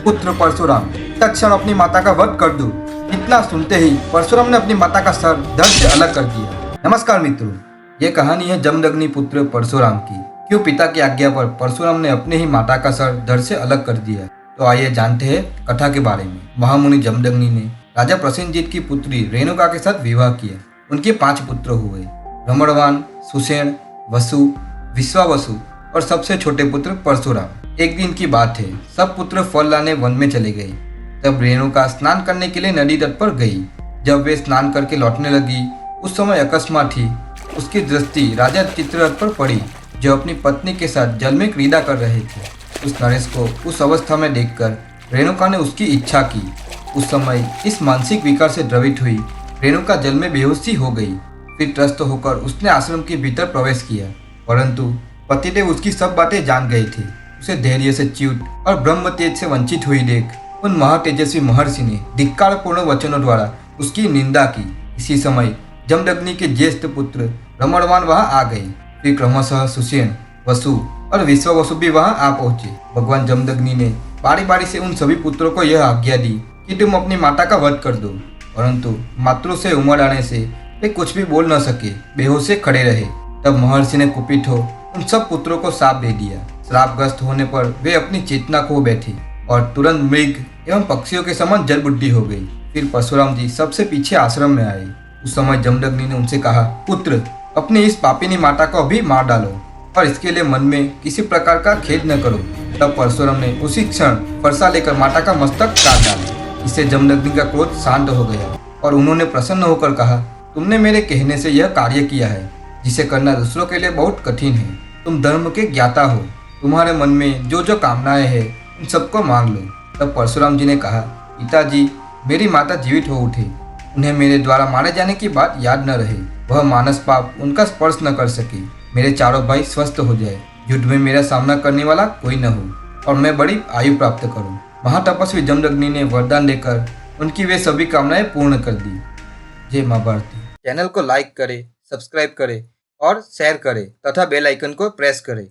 पुत्र परशुराम, तत्क्षण अपनी माता का वध कर दो। इतना सुनते ही परशुराम ने अपनी माता का सर धड़ से अलग कर दिया। नमस्कार मित्रों, ये कहानी है जमदग्नि पुत्र परशुराम की। क्यों पिता की आज्ञा पर परशुराम ने अपने ही माता का सर धड़ से अलग कर दिया। तो आइए जानते हैं कथा के बारे में। महामुनि जमदग्नि ने राजा प्रसेनजीत की पुत्री रेणुका के साथ विवाह किया। उनके 5 पुत्र हुए, रमणवान, सुषेण, वसु, विश्वावसु और सबसे छोटे पुत्र परशुराम। एक दिन की बात है, सब पुत्र फल लाने वन में चले गए। तब रेणुका स्नान करने के लिए नदी तट पर गई। जब वे स्नान करके लौटने लगी, उस समय अकस्मात ही उसकी दृष्टि राजा चित्ररथ पर पड़ी, जो अपनी पत्नी के साथ जल में क्रीड़ा कर रहे थे। उस नरेश को उस अवस्था में देखकर रेणुका ने उसकी इच्छा की। उस समय इस मानसिक विकार से द्रवित हुई रेणुका जल में बेहोशी हो गई। फिर त्रस्त होकर उसने आश्रम के भीतर प्रवेश किया, परंतु पतिदेव उसकी सब बातें जान गए थे। उसे धैर्य से च्युत और ब्रह्म तेज से वंचित हुई देख उन महातेजस्वी महर्षि ने धिक्कारपूर्ण वचनों द्वारा उसकी निंदा की। इसी समय जमदग्नि के ज्येष्ठ पुत्र रमणवान वहां आ गए। फिर क्रमशः सुषेण, वसु और विश्वावसु भी वहां आ पहुंचे। भगवान जमदग्नि ने बारी बारी से उन सभी पुत्रों को यह आज्ञा दी कि तुम अपनी माता का वध कर दो, परंतु मातृ से उमड़ आने से वे कुछ भी बोल न सके, बेहोश से खड़े रहे। तब महर्षि ने कुपित हो उन सब पुत्रों को श्राप दे दिया। श्रापग्रस्त होने पर वे अपनी चेतना खो बैठे और तुरंत मृग एवं पक्षियों के समान जल बुद्धि हो गई। फिर परशुराम जी सबसे पीछे आश्रम में आए। उस समय जमदग्नि ने उनसे कहा, पुत्र, अपनी इस पापिनी माता को अभी मार डालो और इसके लिए मन में किसी प्रकार का खेद न करो। तब परशुराम ने उसी क्षण फरसा लेकर माता का मस्तक काट डाला। इससे जमदग्नि का क्रोध शांत हो गया और उन्होंने प्रसन्न होकर कहा, तुमने मेरे कहने से यह कार्य किया है, जिसे करना दूसरों के लिए बहुत कठिन है। तुम धर्म के ज्ञाता हो, तुम्हारे मन में जो जो कामनाएं हैं उन सबको मांग लो। तब परशुराम जी ने कहा, पिताजी, मेरी माता जीवित हो उठे, उन्हें मेरे द्वारा मारे जाने की बात याद न रहे, वह मानस पाप उनका स्पर्श न कर सके, मेरे चारों भाई स्वस्थ हो जाए, युद्ध में मेरा सामना करने वाला कोई न हो और मैं बड़ी आयु प्राप्त करूं। महातपस्वी जमदग्नि ने वरदान देकर उनकी वे सभी कामनाएं पूर्ण कर दी। जय मां भारती। चैनल को लाइक करें, सब्सक्राइब करें और शेयर करें तथा बेल आइकन को प्रेस करें।